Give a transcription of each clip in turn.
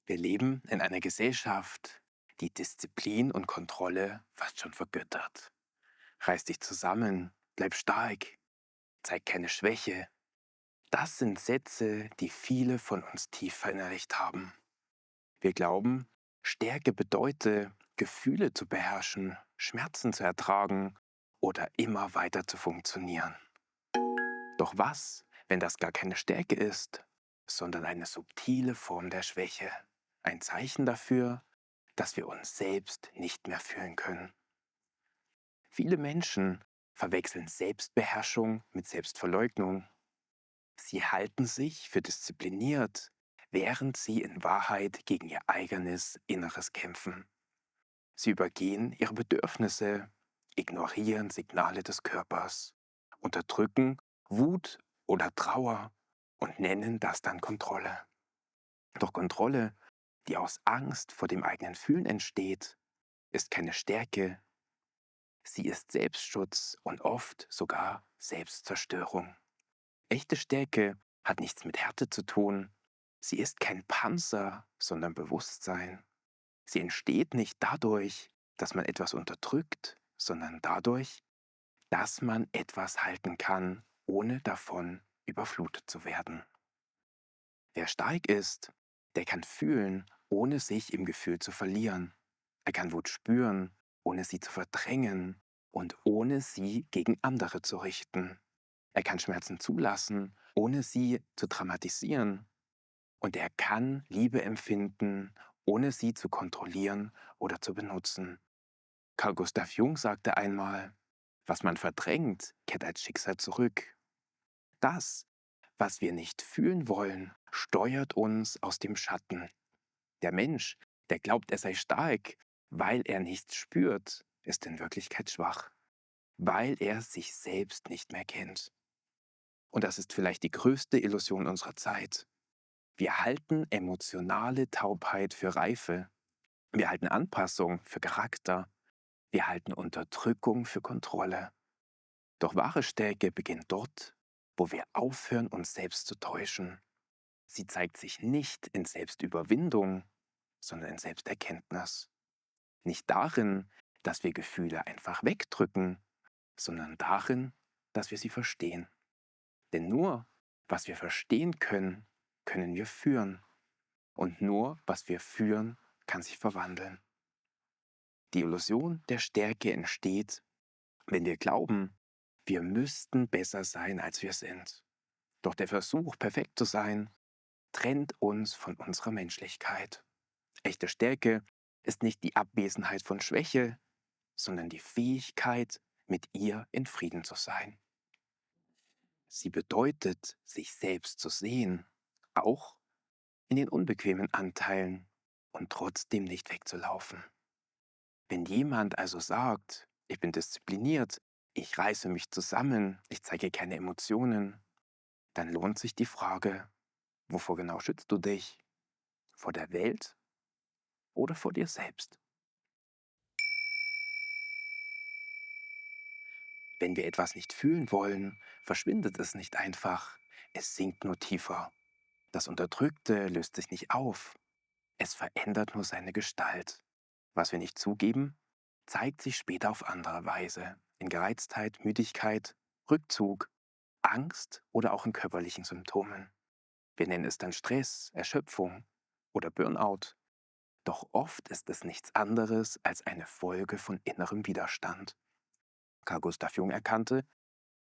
Wir leben in einer Gesellschaft, die Disziplin und Kontrolle fast schon vergöttert. Reiß dich zusammen, bleib stark, zeig keine Schwäche. Das sind Sätze, die viele von uns tief verinnerlicht haben. Wir glauben, Stärke bedeute, Gefühle zu beherrschen, Schmerzen zu ertragen oder immer weiter zu funktionieren. Doch was, wenn das gar keine Stärke ist, sondern eine subtile Form der Schwäche? Ein Zeichen dafür, dass wir uns selbst nicht mehr fühlen können. Viele Menschen verwechseln Selbstbeherrschung mit Selbstverleugnung. Sie halten sich für diszipliniert, während sie in Wahrheit gegen ihr eigenes Inneres kämpfen. Sie übergehen ihre Bedürfnisse, ignorieren Signale des Körpers, unterdrücken Wut oder Trauer und nennen das dann Kontrolle. Doch Kontrolle, die aus Angst vor dem eigenen Fühlen entsteht, ist keine Stärke. Sie ist Selbstschutz und oft sogar Selbstzerstörung. Echte Stärke hat nichts mit Härte zu tun. Sie ist kein Panzer, sondern Bewusstsein. Sie entsteht nicht dadurch, dass man etwas unterdrückt, sondern dadurch, dass man etwas halten kann, ohne davon überflutet zu werden. Wer stark ist, der kann fühlen, ohne sich im Gefühl zu verlieren. Er kann Wut spüren, ohne sie zu verdrängen und ohne sie gegen andere zu richten. Er kann Schmerzen zulassen, ohne sie zu dramatisieren. Und er kann Liebe empfinden, ohne sie zu kontrollieren oder zu benutzen. Carl Gustav Jung sagte einmal, was man verdrängt, kehrt als Schicksal zurück. Das, was wir nicht fühlen wollen, steuert uns aus dem Schatten. Der Mensch, der glaubt, er sei stark, weil er nichts spürt, ist in Wirklichkeit schwach, weil er sich selbst nicht mehr kennt. Und das ist vielleicht die größte Illusion unserer Zeit. Wir halten emotionale Taubheit für Reife. Wir halten Anpassung für Charakter. Wir halten Unterdrückung für Kontrolle. Doch wahre Stärke beginnt dort, wo wir aufhören, uns selbst zu täuschen. Sie zeigt sich nicht in Selbstüberwindung, sondern in Selbsterkenntnis. Nicht darin, dass wir Gefühle einfach wegdrücken, sondern darin, dass wir sie verstehen. Denn nur, was wir verstehen können, können wir führen. Und nur, was wir führen, kann sich verwandeln. Die Illusion der Stärke entsteht, wenn wir glauben, wir müssten besser sein, als wir sind. Doch der Versuch, perfekt zu sein, trennt uns von unserer Menschlichkeit. Echte Stärke ist nicht die Abwesenheit von Schwäche, sondern die Fähigkeit, mit ihr in Frieden zu sein. Sie bedeutet, sich selbst zu sehen, auch in den unbequemen Anteilen und trotzdem nicht wegzulaufen. Wenn jemand also sagt, ich bin diszipliniert, ich reiße mich zusammen, ich zeige keine Emotionen, dann lohnt sich die Frage, wovor genau schützt du dich? Vor der Welt oder vor dir selbst? Wenn wir etwas nicht fühlen wollen, verschwindet es nicht einfach, es sinkt nur tiefer. Das Unterdrückte löst sich nicht auf, es verändert nur seine Gestalt. Was wir nicht zugeben, zeigt sich später auf andere Weise, in Gereiztheit, Müdigkeit, Rückzug, Angst oder auch in körperlichen Symptomen. Wir nennen es dann Stress, Erschöpfung oder Burnout. Doch oft ist es nichts anderes als eine Folge von innerem Widerstand. Carl Gustav Jung erkannte,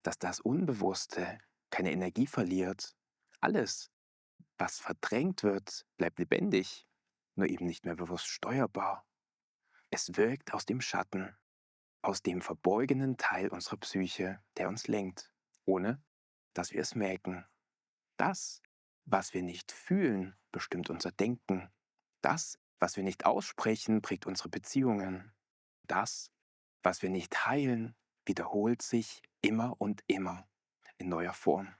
dass das Unbewusste keine Energie verliert. Alles, was verdrängt wird, bleibt lebendig, nur eben nicht mehr bewusst steuerbar. Es wirkt aus dem Schatten, aus dem verborgenen Teil unserer Psyche, der uns lenkt, ohne dass wir es merken. Das, was wir nicht fühlen, bestimmt unser Denken. Das, was wir nicht aussprechen, prägt unsere Beziehungen. Das, was wir nicht heilen, wiederholt sich immer und immer in neuer Form.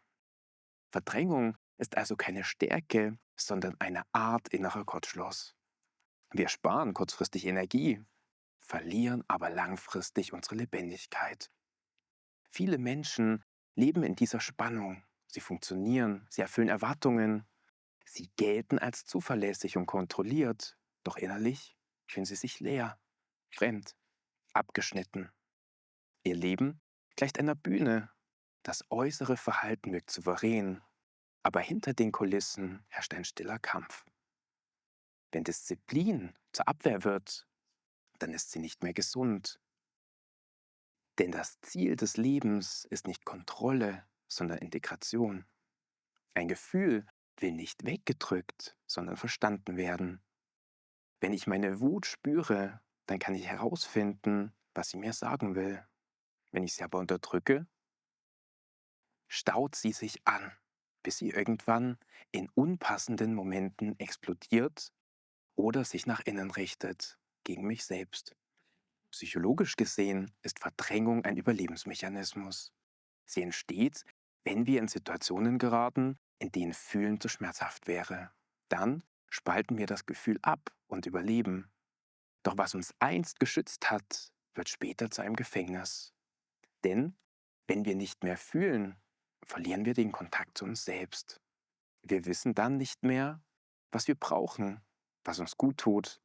Verdrängung ist also keine Stärke, sondern eine Art innerer Kurzschluss. Wir sparen kurzfristig Energie, verlieren aber langfristig unsere Lebendigkeit. Viele Menschen leben in dieser Spannung. Sie funktionieren, sie erfüllen Erwartungen, Sie gelten als zuverlässig und kontrolliert, doch innerlich fühlen sie sich leer, fremd, abgeschnitten. Ihr Leben gleicht einer Bühne. Das äußere Verhalten wirkt souverän, aber hinter den Kulissen herrscht ein stiller Kampf. Wenn Disziplin zur Abwehr wird, dann ist sie nicht mehr gesund. Denn das Ziel des Lebens ist nicht Kontrolle, sondern Integration. Ein Gefühl will nicht weggedrückt, sondern verstanden werden. Wenn ich meine Wut spüre, dann kann ich herausfinden, was sie mir sagen will. Wenn ich sie aber unterdrücke, staut sie sich an, bis sie irgendwann in unpassenden Momenten explodiert oder sich nach innen richtet, gegen mich selbst. Psychologisch gesehen ist Verdrängung ein Überlebensmechanismus. Sie entsteht, wenn wir in Situationen geraten, in denen Fühlen zu schmerzhaft wäre. Dann spalten wir das Gefühl ab und überleben. Doch was uns einst geschützt hat, wird später zu einem Gefängnis. Denn wenn wir nicht mehr fühlen, verlieren wir den Kontakt zu uns selbst. Wir wissen dann nicht mehr, was wir brauchen, was uns gut tut,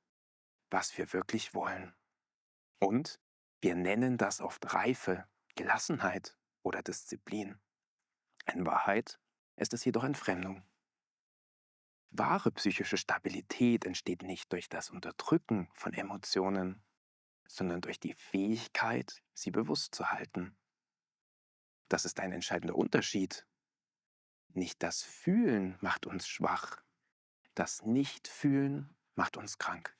was wir wirklich wollen. Und wir nennen das oft Reife, Gelassenheit oder Disziplin. In Wahrheit ist es jedoch Entfremdung. Wahre psychische Stabilität entsteht nicht durch das Unterdrücken von Emotionen, sondern durch die Fähigkeit, sie bewusst zu halten. Das ist ein entscheidender Unterschied. Nicht das Fühlen macht uns schwach, das Nicht-Fühlen macht uns krank.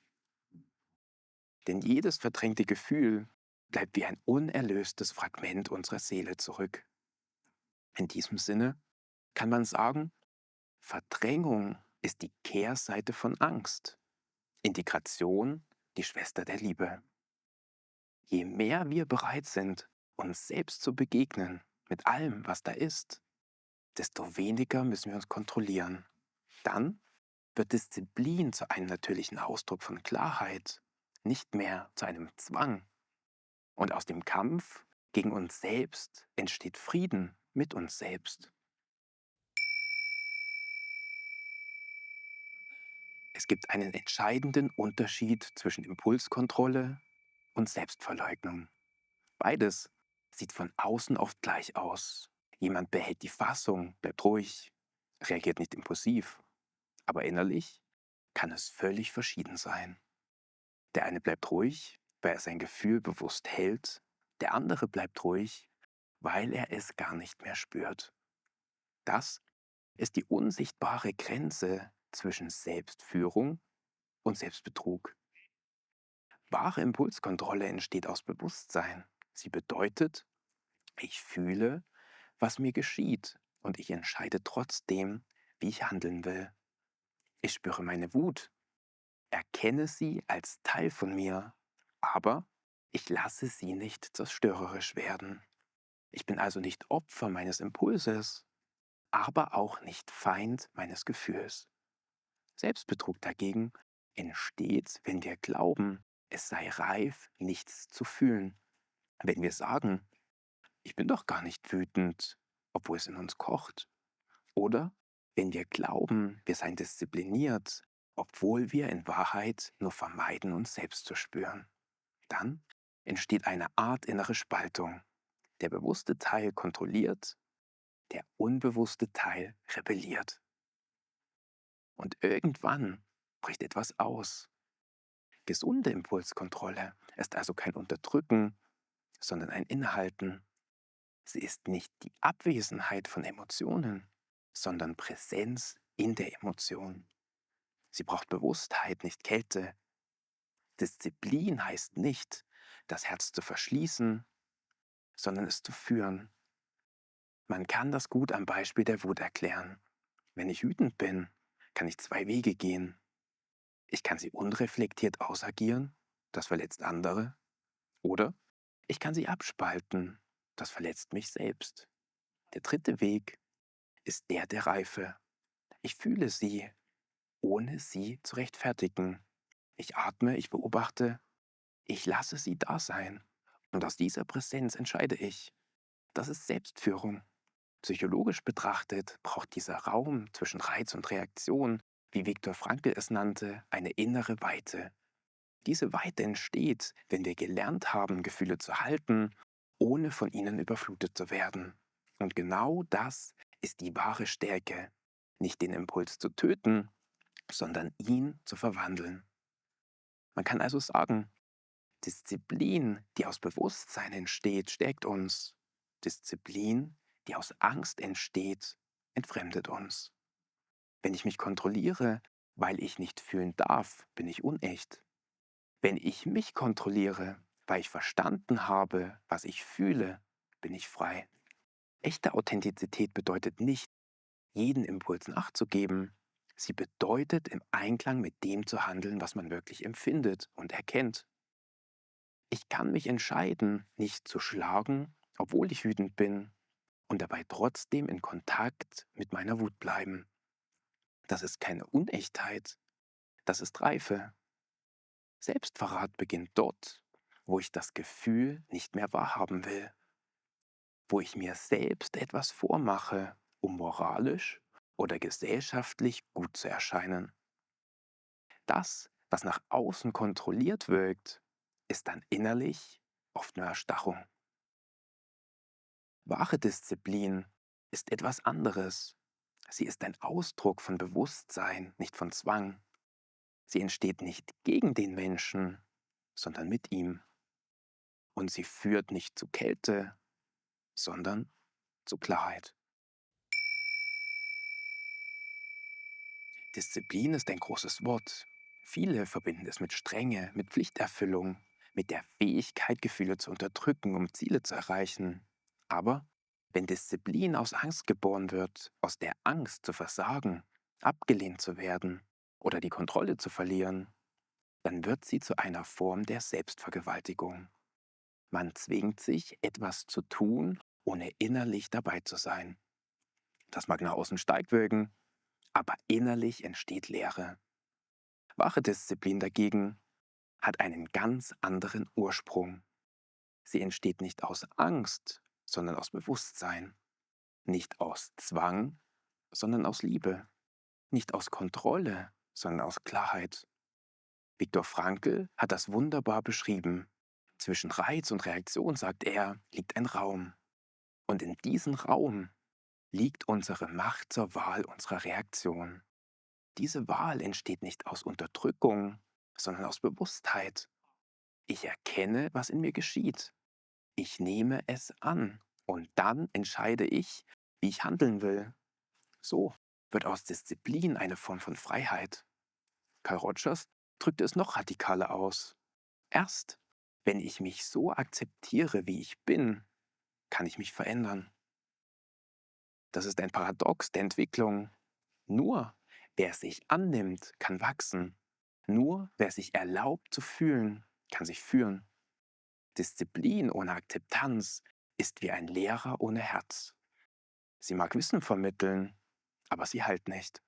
Denn jedes verdrängte Gefühl bleibt wie ein unerlöstes Fragment unserer Seele zurück. In diesem Sinne kann man sagen, Verdrängung ist die Kehrseite von Angst. Integration die Schwester der Liebe. Je mehr wir bereit sind, uns selbst zu begegnen, mit allem, was da ist, desto weniger müssen wir uns kontrollieren. Dann wird Disziplin zu einem natürlichen Ausdruck von Klarheit, nicht mehr zu einem Zwang. Und aus dem Kampf gegen uns selbst entsteht Frieden mit uns selbst. Es gibt einen entscheidenden Unterschied zwischen Impulskontrolle und Selbstverleugnung. Beides sieht von außen oft gleich aus. Jemand behält die Fassung, bleibt ruhig, reagiert nicht impulsiv. Aber innerlich kann es völlig verschieden sein. Der eine bleibt ruhig, weil er sein Gefühl bewusst hält. Der andere bleibt ruhig, weil er es gar nicht mehr spürt. Das ist die unsichtbare Grenze zwischen Selbstführung und Selbstbetrug. Wahre Impulskontrolle entsteht aus Bewusstsein. Sie bedeutet, ich fühle, was mir geschieht und ich entscheide trotzdem, wie ich handeln will. Ich spüre meine Wut, erkenne sie als Teil von mir, aber ich lasse sie nicht zerstörerisch werden. Ich bin also nicht Opfer meines Impulses, aber auch nicht Feind meines Gefühls. Selbstbetrug dagegen entsteht, wenn wir glauben, es sei reif, nichts zu fühlen. Wenn wir sagen, ich bin doch gar nicht wütend, obwohl es in uns kocht. Oder wenn wir glauben, wir seien diszipliniert, obwohl wir in Wahrheit nur vermeiden, uns selbst zu spüren. Dann entsteht eine Art innere Spaltung. Der bewusste Teil kontrolliert, der unbewusste Teil rebelliert. Und irgendwann bricht etwas aus. Gesunde Impulskontrolle ist also kein Unterdrücken, sondern ein Innehalten. Sie ist nicht die Abwesenheit von Emotionen, sondern Präsenz in der Emotion. Sie braucht Bewusstheit, nicht Kälte. Disziplin heißt nicht, das Herz zu verschließen, sondern es zu führen. Man kann das gut am Beispiel der Wut erklären. Wenn ich wütend bin, kann ich zwei Wege gehen. Ich kann sie unreflektiert ausagieren, das verletzt andere. Oder ich kann sie abspalten, das verletzt mich selbst. Der dritte Weg ist der der Reife. Ich fühle sie, ohne sie zu rechtfertigen. Ich atme, ich beobachte, ich lasse sie da sein. Und aus dieser Präsenz entscheide ich. Das ist Selbstführung. Psychologisch betrachtet braucht dieser Raum zwischen Reiz und Reaktion, wie Viktor Frankl es nannte, eine innere Weite. Diese Weite entsteht, wenn wir gelernt haben, Gefühle zu halten, ohne von ihnen überflutet zu werden. Und genau das ist die wahre Stärke, nicht den Impuls zu töten, sondern ihn zu verwandeln. Man kann also sagen, Disziplin, die aus Bewusstsein entsteht, stärkt uns. Disziplin, die aus Angst entsteht, entfremdet uns. Wenn ich mich kontrolliere, weil ich nicht fühlen darf, bin ich unecht. Wenn ich mich kontrolliere, weil ich verstanden habe, was ich fühle, bin ich frei. Echte Authentizität bedeutet nicht, jeden Impuls nachzugeben. Sie bedeutet, im Einklang mit dem zu handeln, was man wirklich empfindet und erkennt. Ich kann mich entscheiden, nicht zu schlagen, obwohl ich wütend bin, und dabei trotzdem in Kontakt mit meiner Wut bleiben. Das ist keine Unechtheit, das ist Reife. Selbstverrat beginnt dort, wo ich das Gefühl nicht mehr wahrhaben will, wo ich mir selbst etwas vormache, um moralisch oder gesellschaftlich gut zu erscheinen. Das, was nach außen kontrolliert wirkt, ist dann innerlich oft nur Erstarrung. Wahre Disziplin ist etwas anderes. Sie ist ein Ausdruck von Bewusstsein, nicht von Zwang. Sie entsteht nicht gegen den Menschen, sondern mit ihm. Und sie führt nicht zu Kälte, sondern zu Klarheit. Disziplin ist ein großes Wort. Viele verbinden es mit Strenge, mit Pflichterfüllung, mit der Fähigkeit, Gefühle zu unterdrücken, um Ziele zu erreichen. Aber wenn Disziplin aus Angst geboren wird, aus der Angst zu versagen, abgelehnt zu werden oder die Kontrolle zu verlieren, dann wird sie zu einer Form der Selbstvergewaltigung. Man zwingt sich, etwas zu tun, ohne innerlich dabei zu sein. Das mag nach außen stark wirken, aber innerlich entsteht Leere. Wahre Disziplin dagegen hat einen ganz anderen Ursprung. Sie entsteht nicht aus Angst, sondern aus Bewusstsein. Nicht aus Zwang, sondern aus Liebe. Nicht aus Kontrolle, sondern aus Klarheit. Viktor Frankl hat das wunderbar beschrieben. Zwischen Reiz und Reaktion, sagt er, liegt ein Raum. Und in diesem Raum liegt unsere Macht zur Wahl unserer Reaktion. Diese Wahl entsteht nicht aus Unterdrückung, sondern aus Bewusstheit. Ich erkenne, was in mir geschieht. Ich nehme es an und dann entscheide ich, wie ich handeln will. So wird aus Disziplin eine Form von Freiheit. Carl Rogers drückte es noch radikaler aus. Erst wenn ich mich so akzeptiere, wie ich bin, kann ich mich verändern. Das ist ein Paradox der Entwicklung. Nur wer es sich annimmt, kann wachsen. Nur wer sich erlaubt zu fühlen, kann sich führen. Disziplin ohne Akzeptanz ist wie ein Lehrer ohne Herz. Sie mag Wissen vermitteln, aber sie heilt nicht.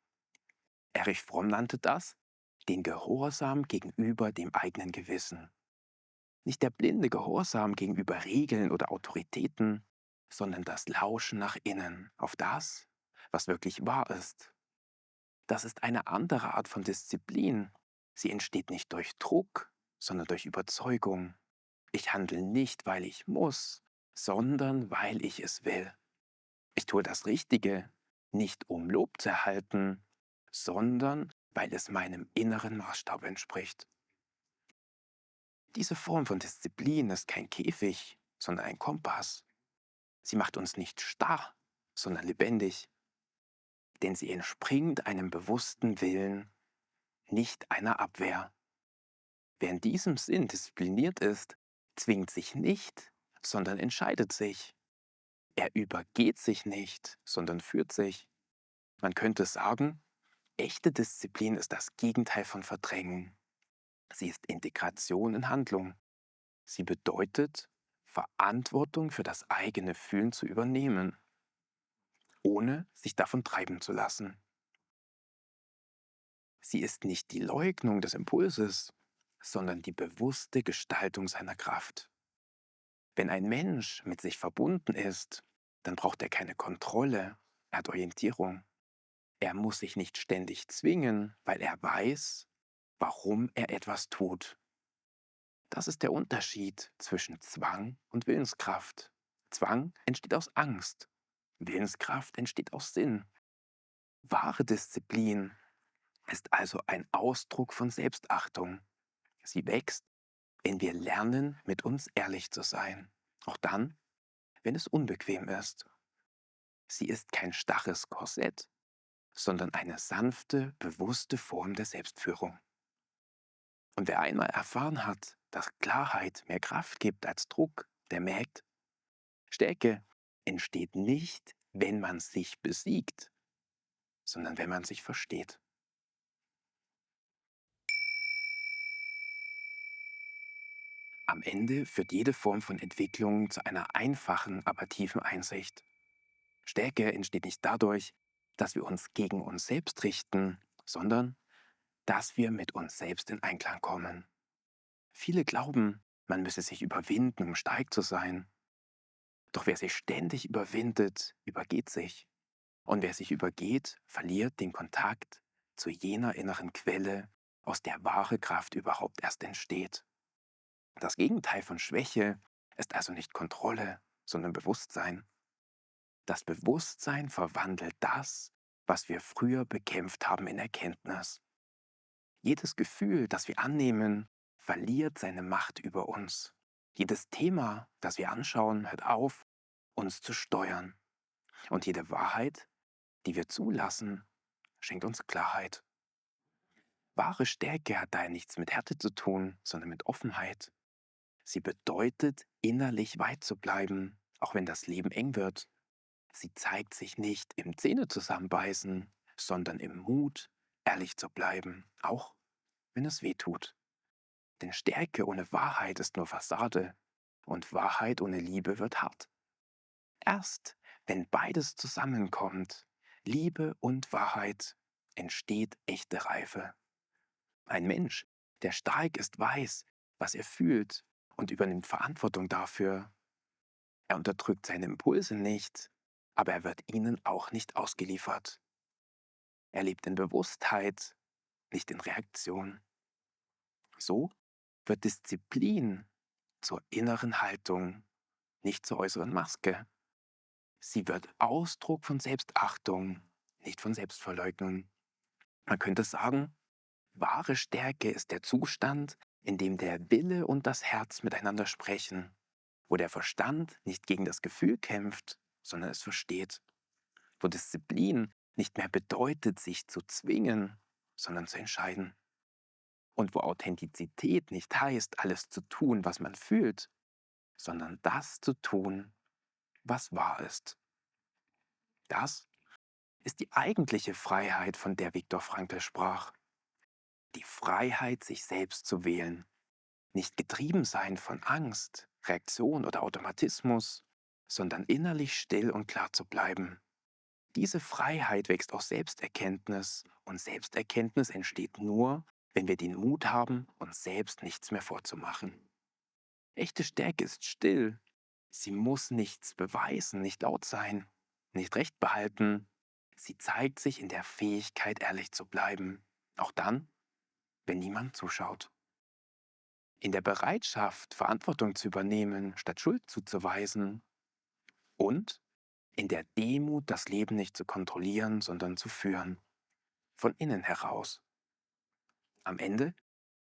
Erich Fromm nannte das den Gehorsam gegenüber dem eigenen Gewissen. Nicht der blinde Gehorsam gegenüber Regeln oder Autoritäten, sondern das Lauschen nach innen auf das, was wirklich wahr ist. Das ist eine andere Art von Disziplin. Sie entsteht nicht durch Druck, sondern durch Überzeugung. Ich handle nicht, weil ich muss, sondern weil ich es will. Ich tue das Richtige, nicht um Lob zu erhalten, sondern weil es meinem inneren Maßstab entspricht. Diese Form von Disziplin ist kein Käfig, sondern ein Kompass. Sie macht uns nicht starr, sondern lebendig, denn sie entspringt einem bewussten Willen, nicht einer Abwehr. Wer in diesem Sinn diszipliniert ist, zwingt sich nicht, sondern entscheidet sich. Er übergeht sich nicht, sondern führt sich. Man könnte sagen, echte Disziplin ist das Gegenteil von Verdrängung. Sie ist Integration in Handlung. Sie bedeutet, Verantwortung für das eigene Fühlen zu übernehmen, ohne sich davon treiben zu lassen. Sie ist nicht die Leugnung des Impulses, sondern die bewusste Gestaltung seiner Kraft. Wenn ein Mensch mit sich verbunden ist, dann braucht er keine Kontrolle, er hat Orientierung. Er muss sich nicht ständig zwingen, weil er weiß, warum er etwas tut. Das ist der Unterschied zwischen Zwang und Willenskraft. Zwang entsteht aus Angst. Willenskraft entsteht aus Sinn. Wahre Disziplin ist also ein Ausdruck von Selbstachtung. Sie wächst, wenn wir lernen, mit uns ehrlich zu sein. Auch dann, wenn es unbequem ist. Sie ist kein starres Korsett, sondern eine sanfte, bewusste Form der Selbstführung. Und wer einmal erfahren hat, dass Klarheit mehr Kraft gibt als Druck, der merkt, Stärke entsteht nicht, wenn man sich besiegt, sondern wenn man sich versteht. Am Ende führt jede Form von Entwicklung zu einer einfachen, aber tiefen Einsicht. Stärke entsteht nicht dadurch, dass wir uns gegen uns selbst richten, sondern dass wir mit uns selbst in Einklang kommen. Viele glauben, man müsse sich überwinden, um stark zu sein. Doch wer sich ständig überwindet, übergeht sich. Und wer sich übergeht, verliert den Kontakt zu jener inneren Quelle, aus der wahre Kraft überhaupt erst entsteht. Das Gegenteil von Schwäche ist also nicht Kontrolle, sondern Bewusstsein. Das Bewusstsein verwandelt das, was wir früher bekämpft haben, in Erkenntnis. Jedes Gefühl, das wir annehmen, verliert seine Macht über uns. Jedes Thema, das wir anschauen, hört auf, uns zu steuern. Und jede Wahrheit, die wir zulassen, schenkt uns Klarheit. Wahre Stärke hat daher nichts mit Härte zu tun, sondern mit Offenheit. Sie bedeutet, innerlich weit zu bleiben, auch wenn das Leben eng wird. Sie zeigt sich nicht im Zähnezusammenbeißen, sondern im Mut, ehrlich zu bleiben, auch wenn es weh tut. Denn Stärke ohne Wahrheit ist nur Fassade und Wahrheit ohne Liebe wird hart. Erst wenn beides zusammenkommt, Liebe und Wahrheit, entsteht echte Reife. Ein Mensch, der stark ist, weiß, was er fühlt und übernimmt Verantwortung dafür. Er unterdrückt seine Impulse nicht, aber er wird ihnen auch nicht ausgeliefert. Er lebt in Bewusstheit, nicht in Reaktion. So wird Disziplin zur inneren Haltung, nicht zur äußeren Maske. Sie wird Ausdruck von Selbstachtung, nicht von Selbstverleugnung. Man könnte sagen, wahre Stärke ist der Zustand, in dem der Wille und das Herz miteinander sprechen, wo der Verstand nicht gegen das Gefühl kämpft, sondern es versteht, wo Disziplin nicht mehr bedeutet, sich zu zwingen, sondern zu entscheiden. Und wo Authentizität nicht heißt, alles zu tun, was man fühlt, sondern das zu tun, was wahr ist. Das ist die eigentliche Freiheit, von der Viktor Frankl sprach. Die Freiheit, sich selbst zu wählen. Nicht getrieben sein von Angst, Reaktion oder Automatismus, sondern innerlich still und klar zu bleiben. Diese Freiheit wächst aus Selbsterkenntnis und Selbsterkenntnis entsteht nur, wenn wir den Mut haben, uns selbst nichts mehr vorzumachen. Echte Stärke ist still. Sie muss nichts beweisen, nicht laut sein, nicht recht behalten. Sie zeigt sich in der Fähigkeit, ehrlich zu bleiben, auch dann, wenn niemand zuschaut. In der Bereitschaft, Verantwortung zu übernehmen, statt Schuld zuzuweisen und in der Demut, das Leben nicht zu kontrollieren, sondern zu führen, von innen heraus. Am Ende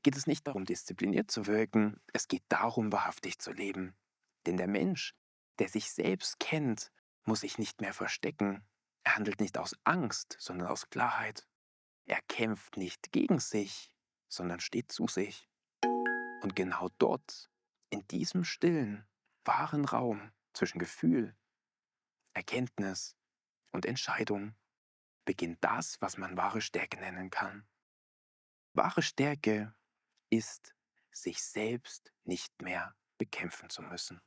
geht es nicht darum, diszipliniert zu wirken, es geht darum, wahrhaftig zu leben. Denn der Mensch, der sich selbst kennt, muss sich nicht mehr verstecken. Er handelt nicht aus Angst, sondern aus Klarheit. Er kämpft nicht gegen sich, sondern steht zu sich. Und genau dort, in diesem stillen, wahren Raum zwischen Gefühl, Erkenntnis und Entscheidung, beginnt das, was man wahre Stärke nennen kann. Wahre Stärke ist, sich selbst nicht mehr bekämpfen zu müssen.